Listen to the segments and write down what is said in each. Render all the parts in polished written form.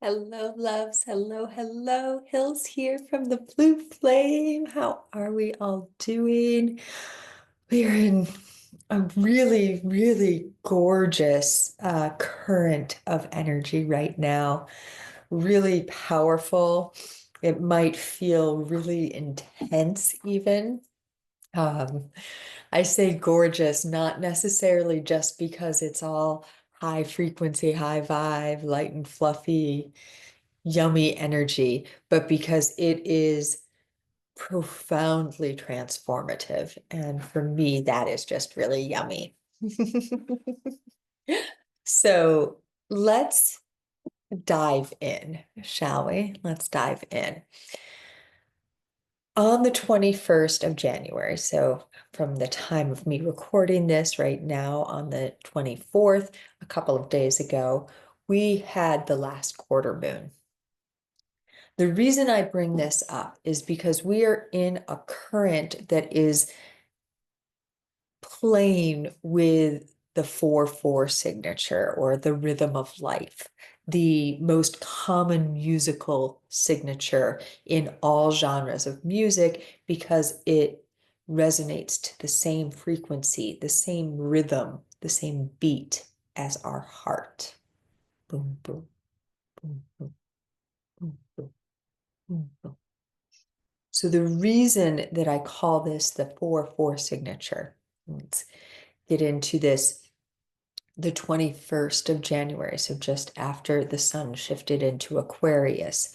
Hello, loves. Hello, hello. Hills here from the Blue Flame. How are we all doing? We are in a really, really gorgeous current of energy right now. Really powerful. It might feel really intense, even. Um, I say gorgeous, not necessarily just because it's all high frequency, high vibe, light and fluffy, yummy energy, but because it is profoundly transformative. And for me, that is just really yummy. So let's dive in, shall we? Let's dive in. On the 21st of January, so from the time of me recording this right now on the 24th, a couple of days ago, we had the last quarter moon. The reason I bring this up is because we are in a current that is playing with the 4/4 signature or the rhythm of life, the most common musical signature in all genres of music because it resonates to the same frequency, the same rhythm, the same beat as our heart. Boom, boom, boom, boom, boom, boom, boom, boom. So the reason that I call this the 4/4 signature, let's get into this, the 21st of January, so just after the sun shifted into Aquarius,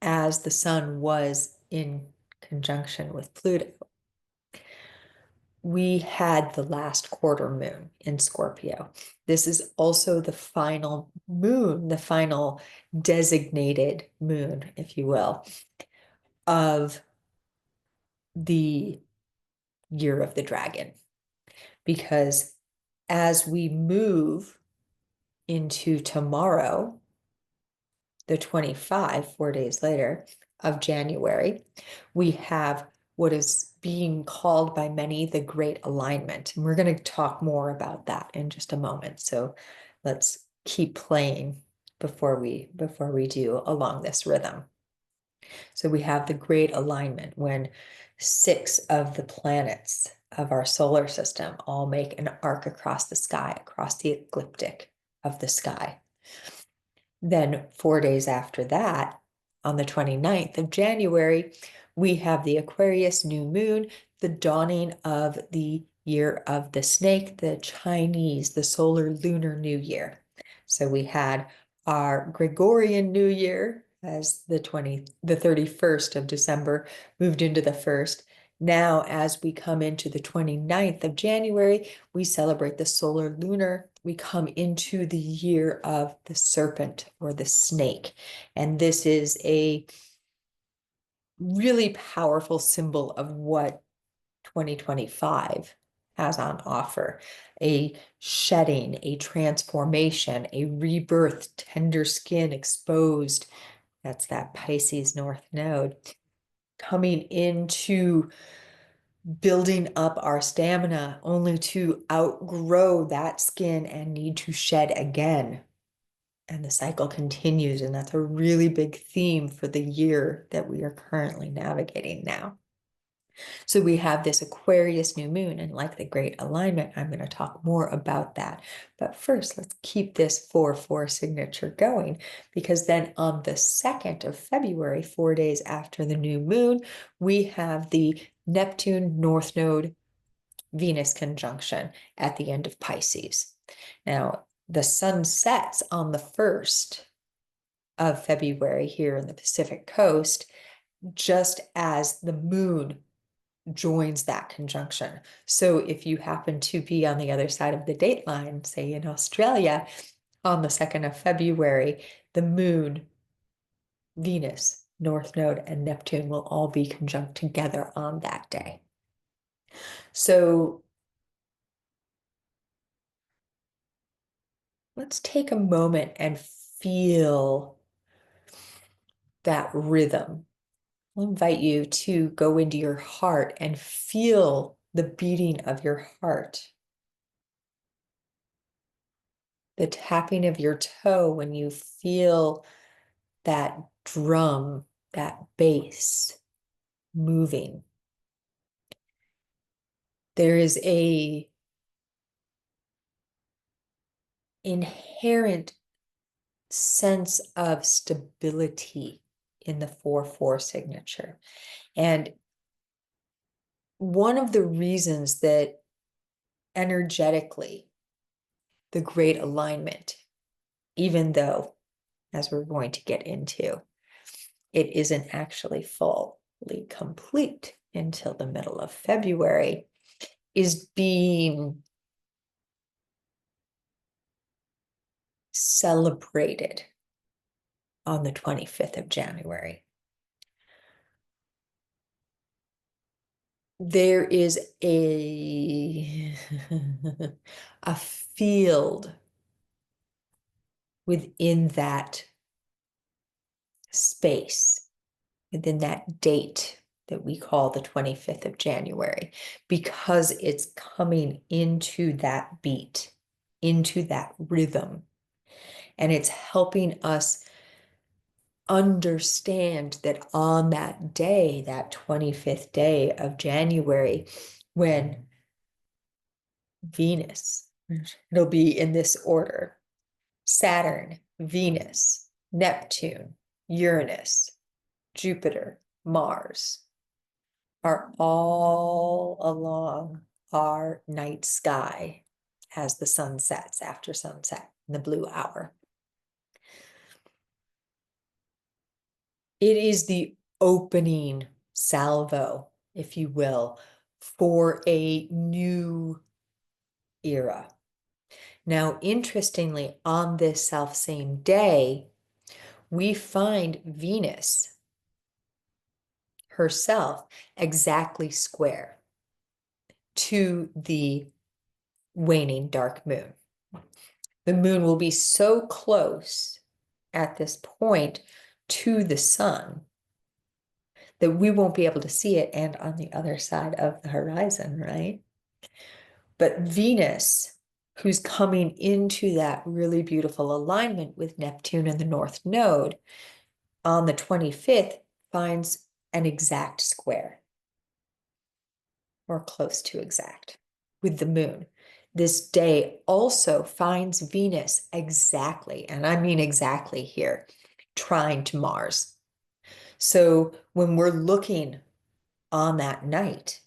as the sun was in conjunction with Pluto, we had the last quarter moon in Scorpio. This is also the final moon, the final designated moon, if you will, of the year of the dragon. Because as we move into tomorrow, the 25, 4 days later, of January, we have what is being called by many the Great Alignment. And we're going to talk more about that in just a moment. So let's keep playing before we do along this rhythm. So we have the Great Alignment when 6 of the planets of our solar system all make an arc across the sky, across the ecliptic of the sky. Then 4 days after that, on the 29th of January, we have the Aquarius New Moon, the dawning of the year of the snake, the Chinese, the Solar-Lunar New Year. So we had our Gregorian New Year as the 31st of December moved into the 1st. Now, as we come into the 29th of January, we celebrate the solar lunar. We come into the year of the serpent or the snake. And this is a really powerful symbol of what 2025 has on offer: a shedding, a transformation, a rebirth, tender skin exposed. That's that Pisces North Node coming into building up our stamina only to outgrow that skin and need to shed again. And the cycle continues. And that's a really big theme for the year that we are currently navigating now. So we have this Aquarius new moon, and like the Great Alignment, I'm going to talk more about that. But first, let's keep this 4/4 signature going, because then on the 2nd of February, 4 days after the new moon, we have the Neptune North Node Venus conjunction at the end of Pisces. Now, the sun sets on the 1st of February here in the Pacific coast, just as the moon joins that conjunction. So if you happen to be on the other side of the date line, say in Australia, on the 2nd of February, the moon, Venus, North Node, and Neptune will all be conjunct together on that day. So let's take a moment and feel that rhythm. I'll invite you to go into your heart and feel the beating of your heart, the tapping of your toe when you feel that drum, that bass moving. There is a inherent sense of stability in the 4-4 signature. And one of the reasons that energetically the great alignment, even though, as we're going to get into, it isn't actually fully complete until the middle of February, is being celebrated on the 25th of January. There is a field within that space, within that date that we call the 25th of January, because it's coming into that beat, into that rhythm, and it's helping us understand that on that day, that 25th day of January, when Venus, it'll be in this order: Saturn, Venus, Neptune, Uranus, Jupiter, Mars are all along our night sky as the sun sets, after sunset, in the blue hour. It is the opening salvo, if you will, for a new era. Now, interestingly, on this self-same day, we find Venus herself exactly square to the waning dark moon. The moon will be so close at this point to the sun that we won't be able to see it, and on the other side of the horizon, right? But Venus, who's coming into that really beautiful alignment with Neptune and the North Node, on the 25th finds an exact square, or close to exact, with the moon. This day also finds Venus exactly, and I mean exactly here, trine to Mars. So when we're looking on that night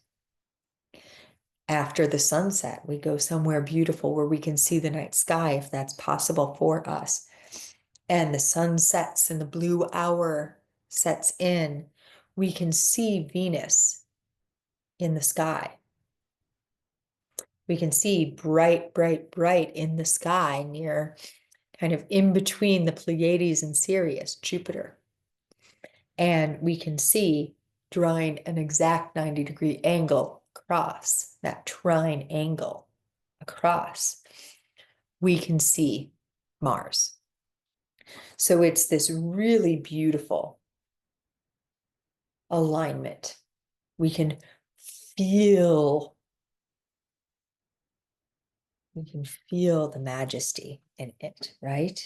after the sunset, we go somewhere beautiful where we can see the night sky, if that's possible for us. And the sun sets and the blue hour sets in, we can see Venus in the sky. We can see bright, bright, bright in the sky near, kind of in between the Pleiades and Sirius, Jupiter. And we can see, drawing an exact 90-degree angle across, that trine angle across, we can see Mars. So it's this really beautiful alignment. We can feel the majesty in it, right?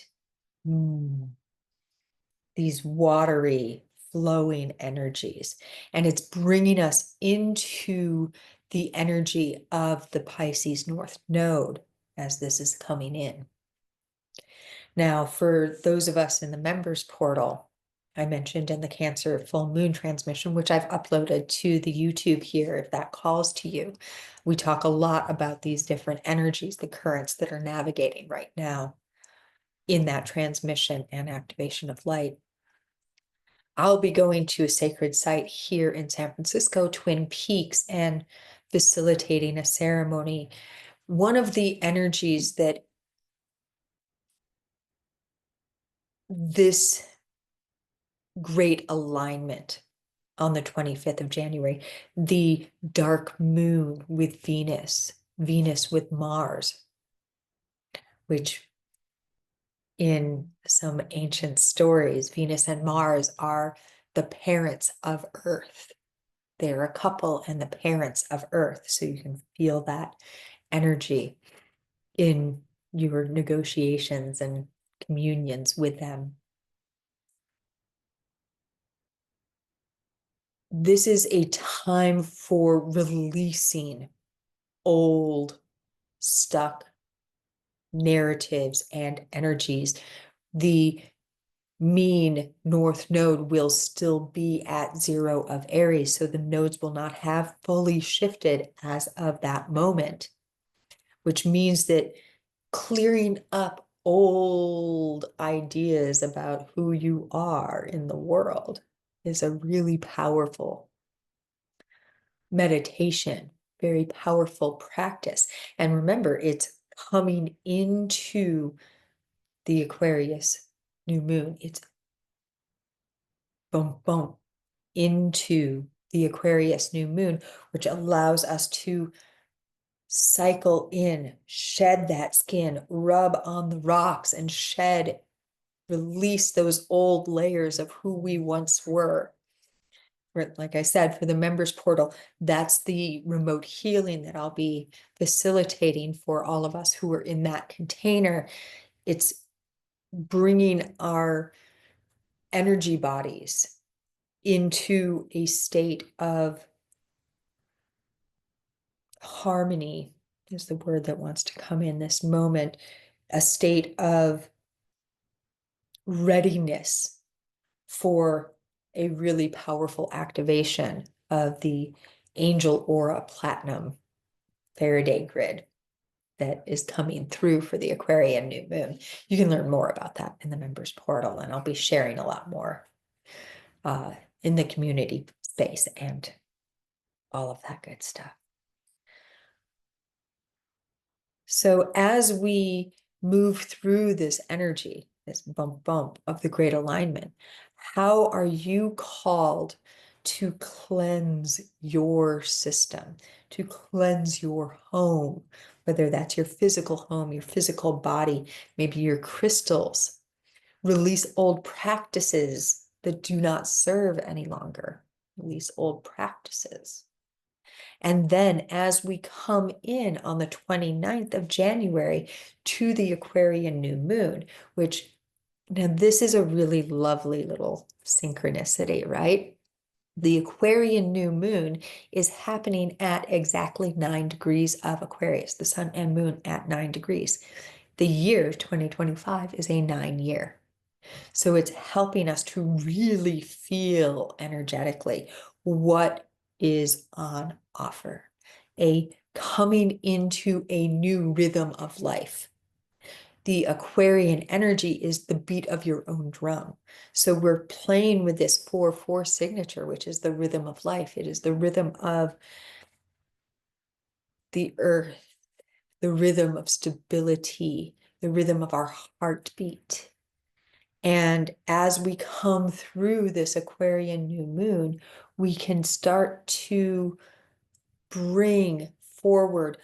These watery, flowing energies. And it's bringing us into the energy of the Pisces North Node as this is coming in. Now, for those of us in the members portal, I mentioned in the Cancer full moon transmission, which I've uploaded to the YouTube here, if that calls to you, we talk a lot about these different energies, the currents that are navigating right now in that transmission and activation of light. I'll be going to a sacred site here in San Francisco, Twin Peaks, and facilitating a ceremony. One of the energies that this great alignment on the 25th of January, the dark moon with Venus, Venus with Mars, which in some ancient stories, Venus and Mars are the parents of Earth. They're a couple and the parents of Earth. So you can feel that energy in your negotiations and communions with them. This is a time for releasing old, stuck narratives and energies. The mean North Node will still be at 0 of Aries, so the nodes will not have fully shifted as of that moment, which means that clearing up old ideas about who you are in the world is a really powerful meditation, very powerful practice. And remember, it's coming into the Aquarius new moon. It's boom, boom, into the Aquarius new moon, which allows us to cycle in, shed that skin, rub on the rocks and shed, release those old layers of who we once were. Like I said, for the members portal, that's the remote healing that I'll be facilitating for all of us who are in that container. It's bringing our energy bodies into a state of harmony, is the word that wants to come in this moment, a state of readiness for a really powerful activation of the angel aura platinum Faraday grid that is coming through for the Aquarian new moon. You can learn more about that in the members portal, and I'll be sharing a lot more in the community space and all of that good stuff. So as we move through this energy, this bump bump of the great alignment, how are you called to cleanse your system, to cleanse your home, whether that's your physical home, your physical body, maybe your crystals, release old practices that do not serve any longer, release old practices. And then as we come in on the 29th of January to the Aquarian new moon, which now this is a really lovely little synchronicity, right? The Aquarian new moon is happening at exactly 9 degrees of Aquarius, the sun and moon at 9 degrees. The year 2025 is a 9 year. So it's helping us to really feel energetically what is on offer, a coming into a new rhythm of life. The Aquarian energy is the beat of your own drum. So we're playing with this 4/4 signature, which is the rhythm of life. It is the rhythm of the earth, the rhythm of stability, the rhythm of our heartbeat. And as we come through this Aquarian new moon, we can start to bring forward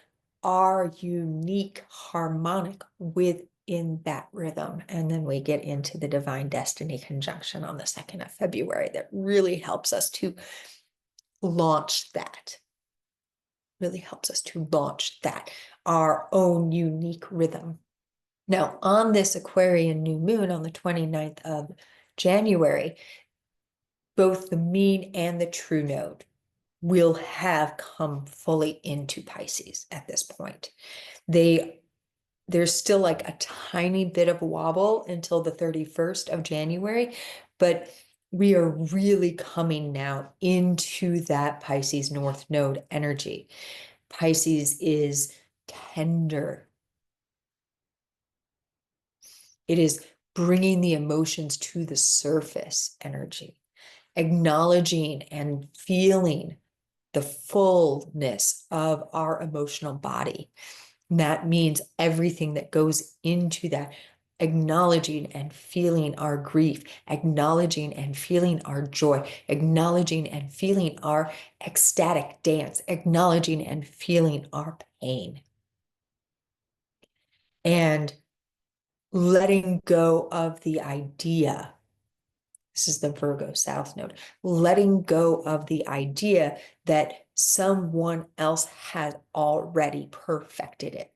our unique harmonic within that rhythm. And then we get into the divine destiny conjunction on the 2nd of February that really helps us to launch that. Really helps us to launch that, our own unique rhythm. Now, on this Aquarian new moon on the 29th of January, both the mean and the true node will have come fully into Pisces at this point. There's still like a tiny bit of a wobble until the 31st of January, but we are really coming now into that Pisces North Node energy. Pisces is tender. It is bringing the emotions to the surface energy, acknowledging and feeling the fullness of our emotional body. And that means everything that goes into that, acknowledging and feeling our grief, acknowledging and feeling our joy, acknowledging and feeling our ecstatic dance, acknowledging and feeling our pain. And letting go of the idea, this is the Virgo South Node, letting go of the idea that someone else has already perfected it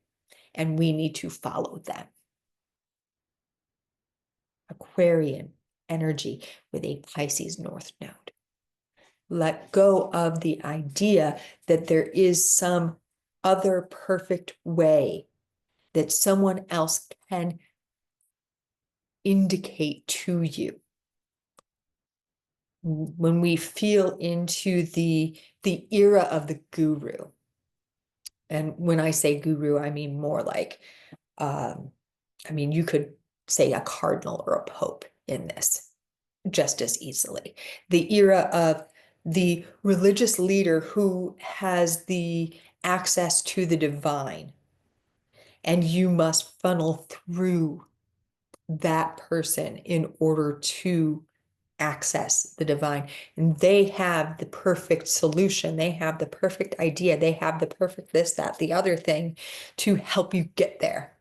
and we need to follow them. Aquarian energy with a Pisces North Node. Let go of the idea that there is some other perfect way that someone else can indicate to you. When we feel into the era of the guru, and when I say guru, I mean more like, you could say a cardinal or a pope in this just as easily. The era of the religious leader who has the access to the divine, and you must funnel through that person in order to access the divine. And they have the perfect solution. They have the perfect idea. They have the perfect this, that, the other thing to help you get there.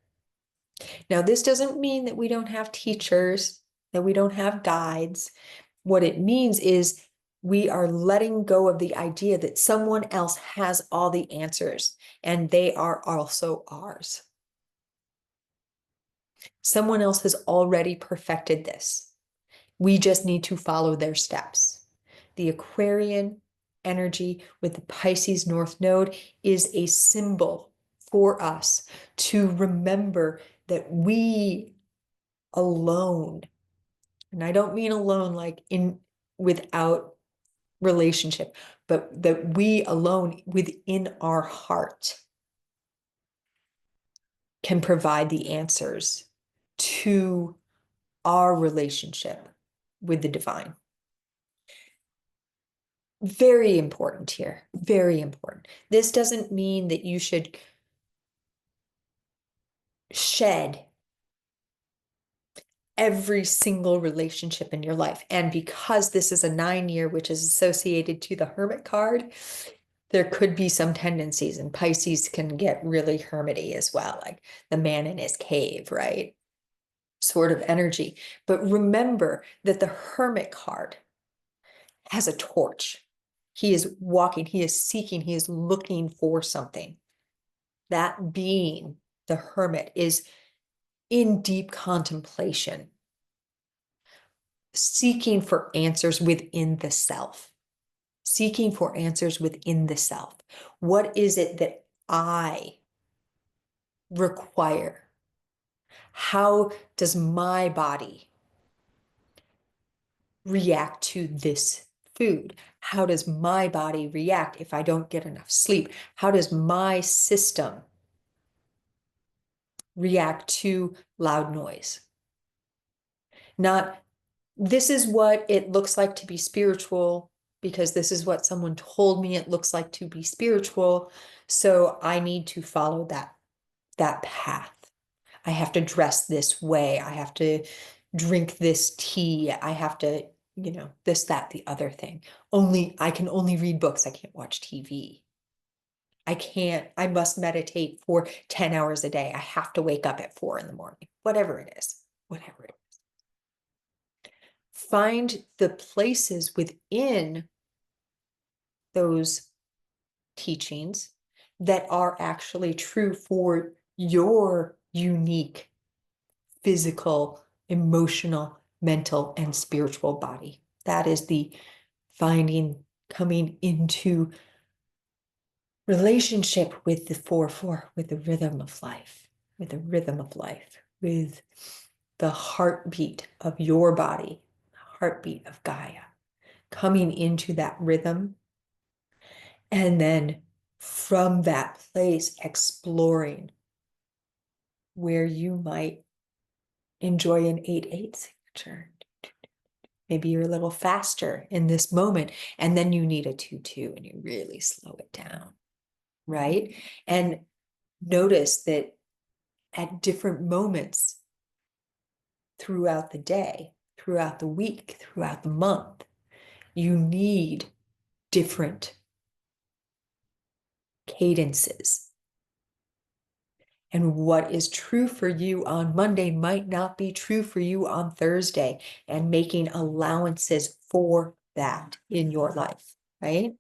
Now, this doesn't mean that we don't have teachers, that we don't have guides. What it means is we are letting go of the idea that someone else has all the answers and they are also ours. Someone else has already perfected this. We just need to follow their steps. The Aquarian energy with the Pisces North Node is a symbol for us to remember that we alone, and I don't mean alone like without relationship, but that we alone within our heart can provide the answers to our relationship with the divine. Very important here, very important. This doesn't mean that you should shed every single relationship in your life. And because this is a 9-year, which is associated to the Hermit card, there could be some tendencies, and Pisces can get really hermity as well, like the man in his cave, right? Sort of energy. But remember that the Hermit card has a torch. He is walking, he is seeking, he is looking for something. That being, the hermit, is in deep contemplation, seeking for answers within the self, seeking for answers within the self. What is it that I require? How does my body react to this food? How does my body react if I don't get enough sleep? How does my system react to loud noise? Not, this is what it looks like to be spiritual because this is what someone told me it looks like to be spiritual. So I need to follow that path. I have to dress this way. I have to drink this tea. I have to, this, that, the other thing. I can only read books. I can't watch TV. I must meditate for 10 hours a day. I have to wake up at 4 in the morning, whatever it is, whatever it is. Find the places within those teachings that are actually true for your unique physical, emotional, mental, and spiritual body. That is the finding, coming into relationship with the 4-4, with the rhythm of life, with the rhythm of life, with the heartbeat of your body, the heartbeat of Gaia, coming into that rhythm. And then from that place, exploring where you might enjoy an 8-8 signature. Maybe you're a little faster in this moment, and then you need a 2-2 and you really slow it down, right? And notice that at different moments throughout the day, throughout the week, throughout the month, you need different cadences. And what is true for you on Monday might not be true for you on Thursday, and making allowances for that in your life, right?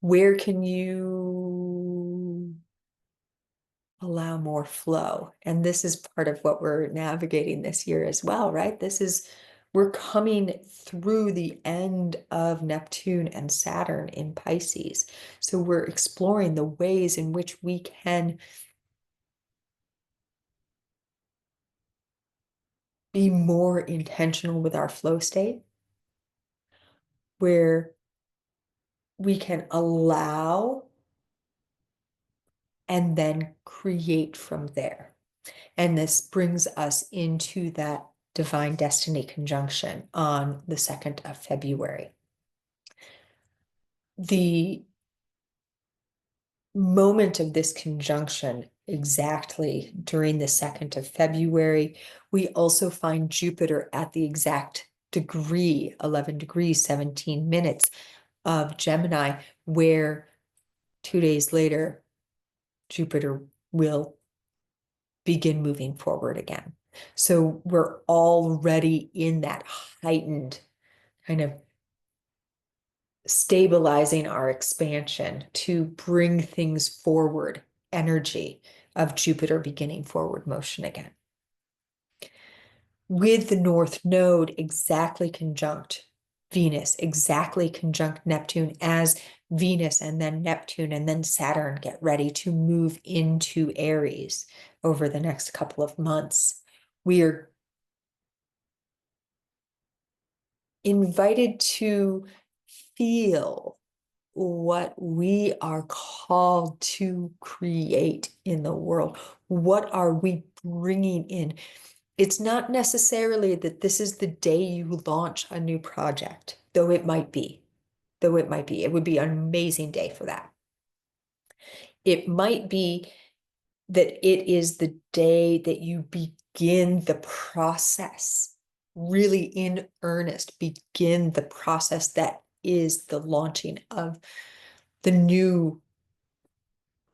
Where can you allow more flow? And this is part of what we're navigating this year as well, right? This is We're coming through the end of Neptune and Saturn in Pisces. So we're exploring the ways in which we can be more intentional with our flow state, where we can allow and then create from there. And this brings us into that divine destiny conjunction on the 2nd of February. The moment of this conjunction exactly during the 2nd of February, we also find Jupiter at the exact degree, 11 degrees, 17 minutes of Gemini, where 2 days later, Jupiter will begin moving forward again. So we're already in that heightened kind of stabilizing our expansion to bring things forward energy of Jupiter beginning forward motion again. With the North Node exactly conjunct Venus, exactly conjunct Neptune, as Venus and then Neptune and then Saturn get ready to move into Aries over the next couple of months, we are invited to feel what we are called to create in the world. What are we bringing in? It's not necessarily that this is the day you launch a new project, though it might be. It would be an amazing day for that. It might be that it is the day that you begin the process, really in earnest, begin the process that is the launching of the new,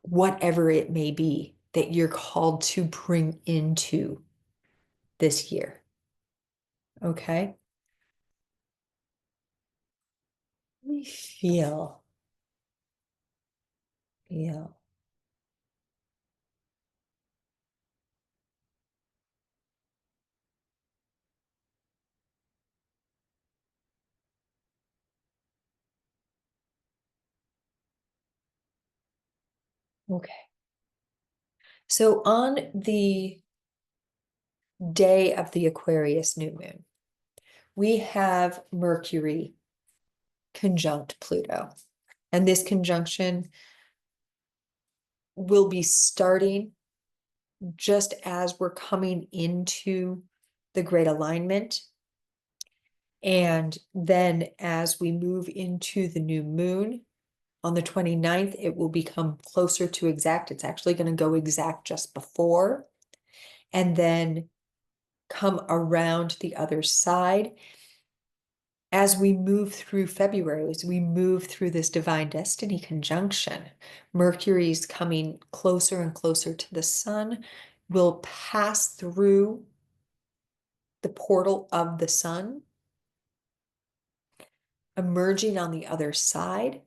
whatever it may be, that you're called to bring into this year. Okay? We feel. Okay. So on the day of the Aquarius new moon, we have Mercury conjunct Pluto. And this conjunction will be starting just as we're coming into the great alignment. And then as we move into the new moon on the 29th, it will become closer to exact. It's actually going to go exact just before, and then come around the other side. As we move through February, as we move through this divine destiny conjunction, Mercury's coming closer and closer to the sun, will pass through the portal of the sun, emerging on the other side.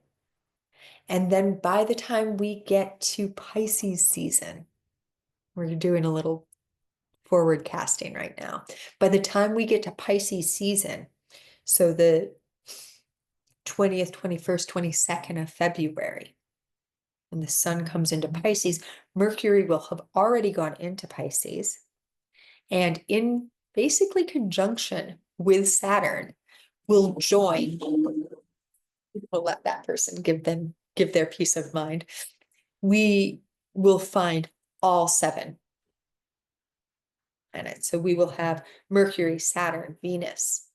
And then by the time we get to Pisces season, we're doing a little forward casting right now. By the time we get to Pisces season, so the 20th, 21st, 22nd of February, when the sun comes into Pisces, Mercury will have already gone into Pisces, and in basically conjunction with Saturn will join. We'll let that person give their peace of mind. We will find all 7 planets. So we will have Mercury, Saturn, Venus,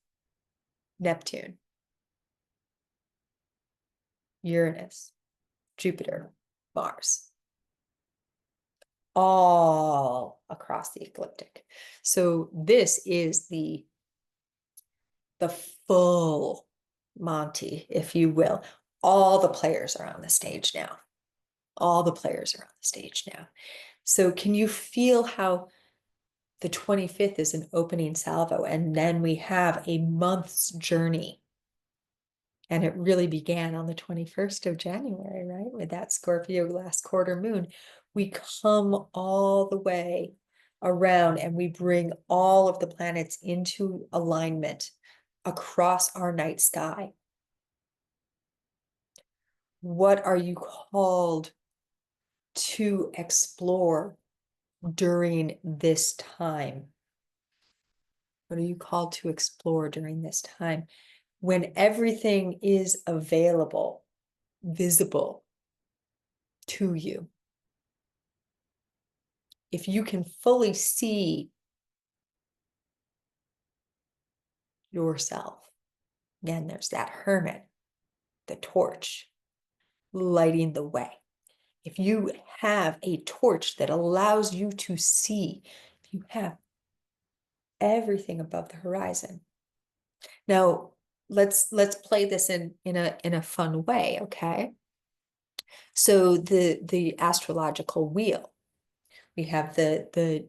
Neptune, Uranus, Jupiter, Mars, all across the ecliptic. So this is the full Monty, if you will. All the players are on the stage now. All the players are on the stage now. So can you feel how the 25th is an opening salvo, and then we have a month's journey? And it really began on the 21st of January, right? With that Scorpio last quarter moon. We come all the way around and we bring all of the planets into alignment across our night sky. What are you called to explore during this time? What are you called to explore during this time? When everything is available, visible to you. If you can fully see yourself, again, there's that hermit, the torch, lighting the way. If you have a torch that allows you to see, if you have everything above the horizon. Now, let's play this in a fun way, okay? So the astrological wheel, we have the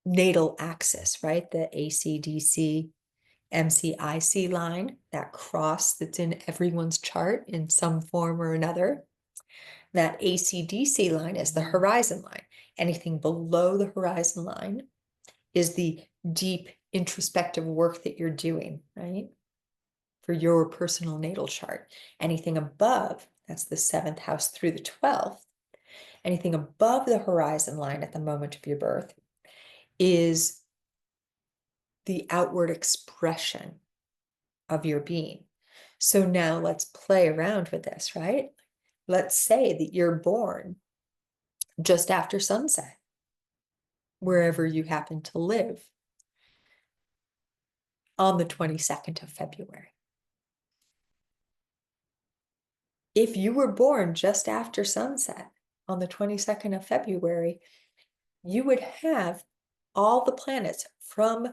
natal axis, right? The ACDC MCIC line, that cross that's in everyone's chart in some form or another. That ACDC line is the horizon line. Anything below the horizon line is the deep introspective work that you're doing, right? For your personal natal chart. Anything above, that's the 7th house through the 12th. Anything above the horizon line at the moment of your birth is the outward expression of your being. So now let's play around with this, right? Let's say that you're born just after sunset, wherever you happen to live, on the 22nd of February. If you were born just after sunset on the 22nd of February, you would have all the planets from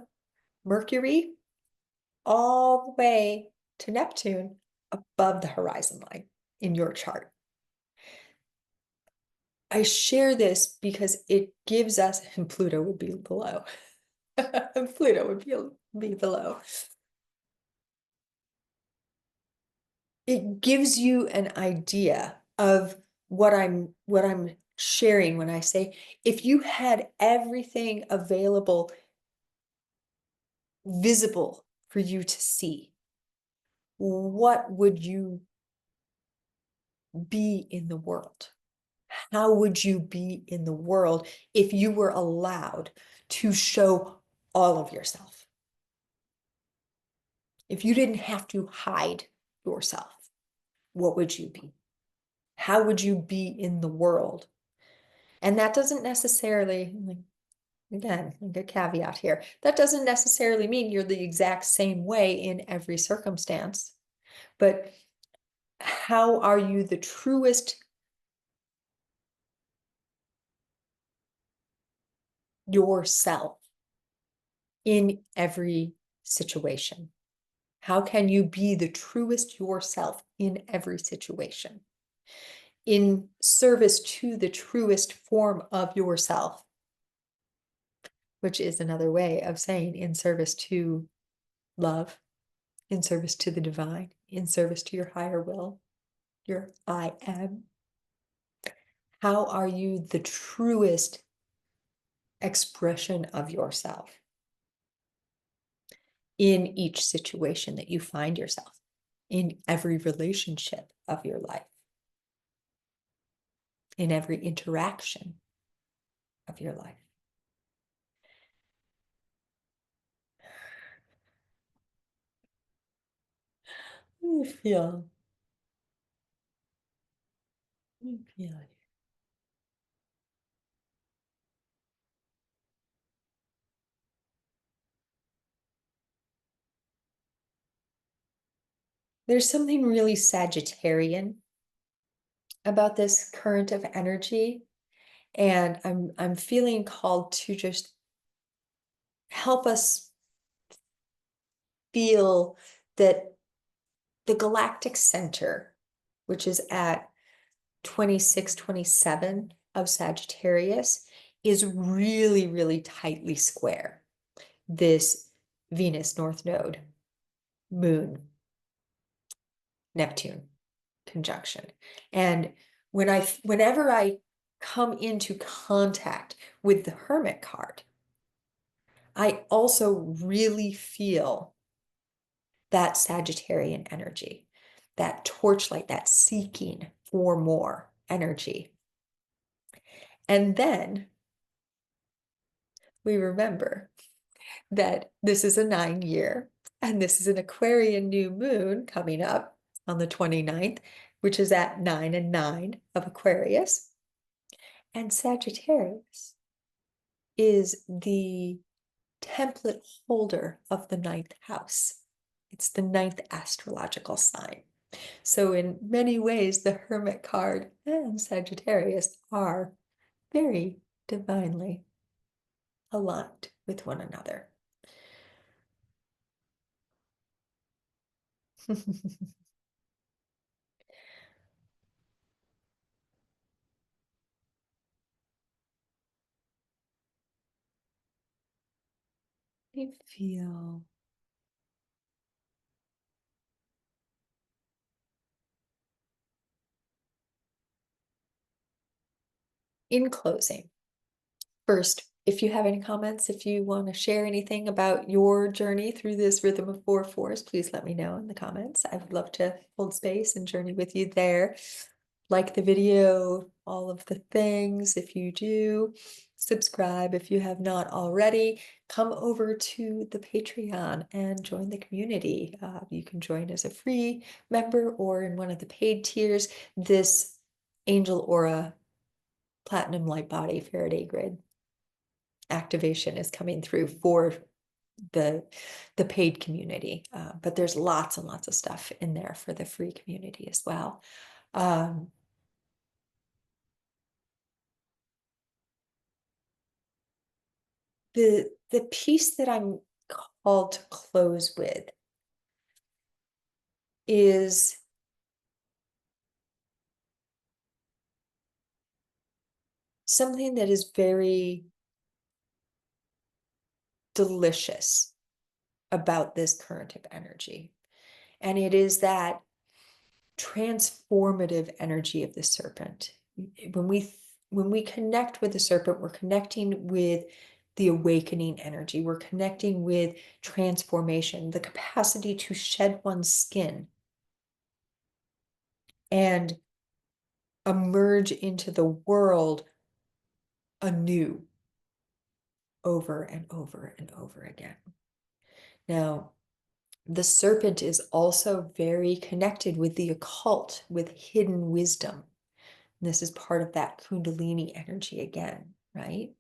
Mercury all the way to Neptune above the horizon line in your chart. I share this because it gives us, and Pluto would be below. Pluto would be below. It gives you an idea of what I'm sharing when I say, if you had everything available, visible for you to see, what would you be in the world? How would you be in the world if you were allowed to show all of yourself? If you didn't have to hide yourself, what would you be? How would you be in the world? And that doesn't necessarily, again, a caveat here, that doesn't necessarily mean you're the exact same way in every circumstance, but how are you the truest yourself in every situation? How can you be the truest yourself in every situation? In service to the truest form of yourself, which is another way of saying in service to love, in service to the divine, in service to your higher will, your I am. How are you the truest expression of yourself in each situation that you find yourself, in every relationship of your life, in every interaction of your life? You feel, you feel it. There's something really Sagittarian about this current of energy, and I'm feeling called to just help us feel that the galactic center, which is at 26-27 of Sagittarius, is really, really tightly square. This Venus North Node, Moon, Neptune conjunction. And whenever I come into contact with the Hermit card, I also really feel that Sagittarian energy, that torchlight, that seeking for more energy. And then we remember that this is a 9-year and this is an Aquarian new moon coming up on the 29th, which is at 9 and 9 of Aquarius. And Sagittarius is the template holder of the 9th house. It's the 9th astrological sign. So in many ways, the Hermit card and Sagittarius are very divinely aligned with one another. I feel in closing, first, if you have any comments, if you want to share anything about your journey through this rhythm of 4/4s, please let me know in the comments. I would love to hold space and journey with you there. Like the video, all of the things. If you do, subscribe if you have not already. Come over to the Patreon and join the community. You can join as a free member or in one of the paid tiers. This Angel Aura Platinum Light Body Faraday Grid activation is coming through for the paid community, but there's lots and lots of stuff in there for the free community as well. The piece that I'm called to close with is something that is very delicious about this current of energy. And it is that transformative energy of the serpent. When we connect with the serpent, we're connecting with the awakening energy. We're connecting with transformation, the capacity to shed one's skin and emerge into the world anew over and over and over again. Now, the serpent is also very connected with the occult, with hidden wisdom. And this is part of that Kundalini energy again, right?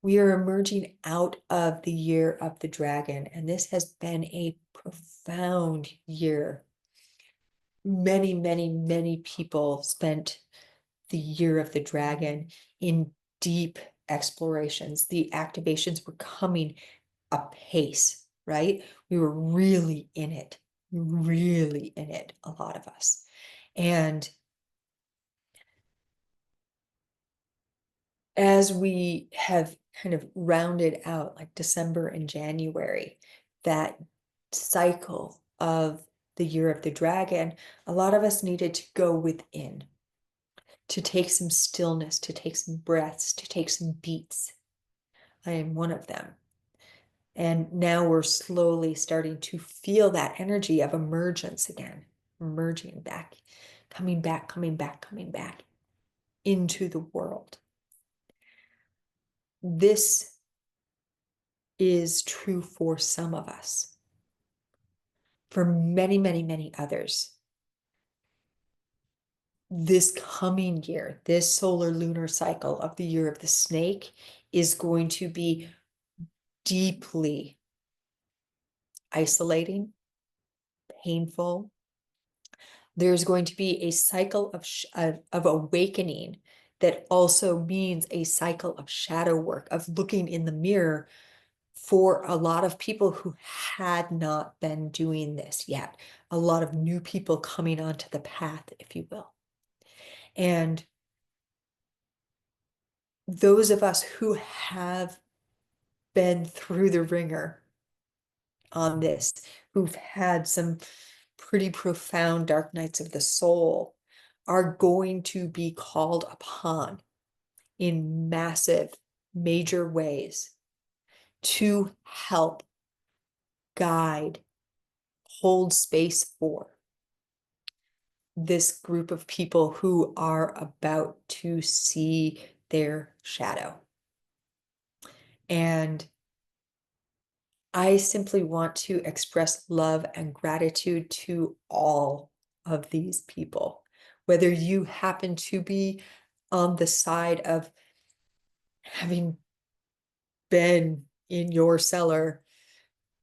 We are emerging out of the year of the dragon, and this has been a profound year. Many, many, many people spent the year of the dragon in deep explorations. The activations were coming apace, right? We were really in it, a lot of us. And as we have kind of rounded out like December and January, that cycle of the year of the dragon, a lot of us needed to go within, to take some stillness, to take some breaths, to take some beats. I am one of them. And now we're slowly starting to feel that energy of emergence again, emerging back, coming back, coming back, coming back into the world. This is true for some of us. For many, many, many others, this coming year, this solar lunar cycle of the year of the snake is going to be deeply isolating, painful. There's going to be a cycle of awakening that also means a cycle of shadow work, of looking in the mirror for a lot of people who had not been doing this yet. A lot of new people coming onto the path, if you will. And those of us who have been through the ringer on this, who've had some pretty profound dark nights of the soul, are going to be called upon in massive, major ways to help, guide, hold space for this group of people who are about to see their shadow. And I simply want to express love and gratitude to all of these people, whether you happen to be on the side of having been in your cellar,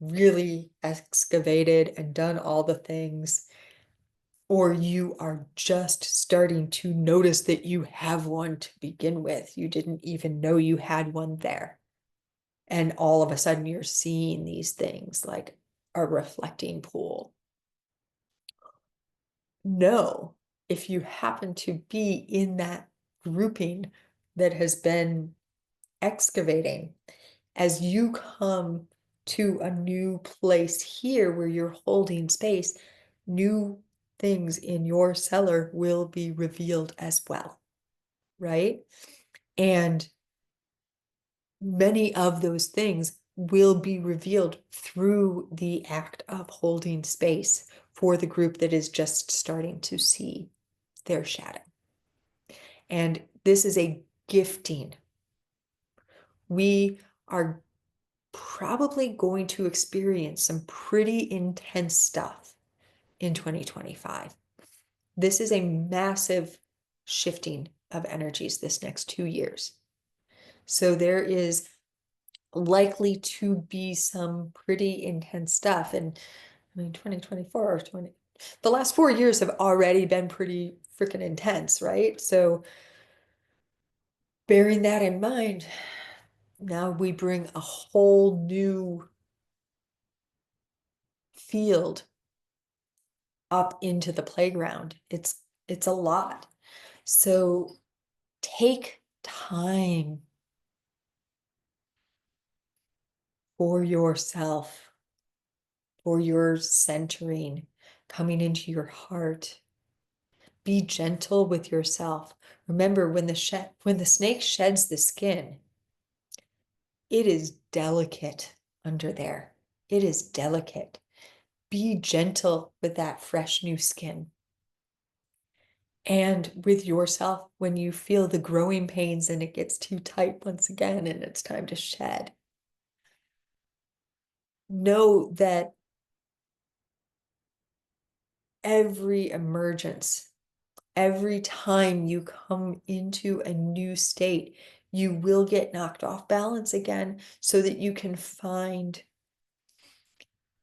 really excavated and done all the things, or you are just starting to notice that you have one to begin with. You didn't even know you had one there. And all of a sudden you're seeing these things like a reflecting pool. No, if you happen to be in that grouping that has been excavating, as you come to a new place here where you're holding space, new things in your cellar will be revealed as well, right? And many of those things will be revealed through the act of holding space for the group that is just starting to see their shadow. And this is a gifting. We are probably going to experience some pretty intense stuff in 2025. This is a massive shifting of energies this next 2 years. So there is likely to be some pretty intense stuff. And I mean, 2024 or the last 4 years have already been pretty freaking intense, right? So bearing that in mind, now we bring a whole new field up into the playground. It's a lot. So take time for yourself, for your centering, coming into your heart. Be gentle with yourself. Remember, when the snake sheds the skin, it is delicate under there. It is delicate. Be gentle with that fresh new skin. And with yourself when you feel the growing pains and it gets too tight once again and it's time to shed. Know that every emergence, every time you come into a new state, you will get knocked off balance again so that you can find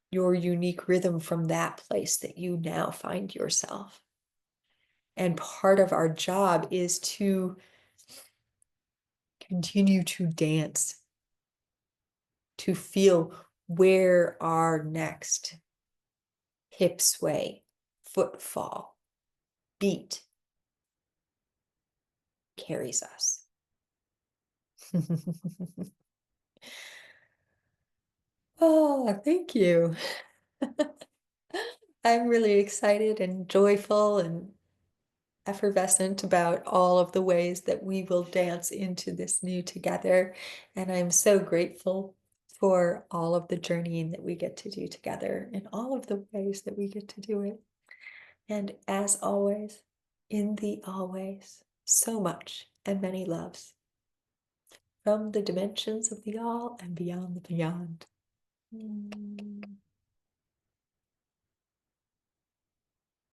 your unique rhythm from that place that you now find yourself. And part of our job is to continue to dance, to feel where our next hip sway, footfall, beat carries us. Oh, thank you. I'm really excited and joyful and effervescent about all of the ways that we will dance into this new together. And I'm so grateful for all of the journeying that we get to do together in all of the ways that we get to do it. And as always, in the always, so much and many loves from the dimensions of the all and beyond the beyond.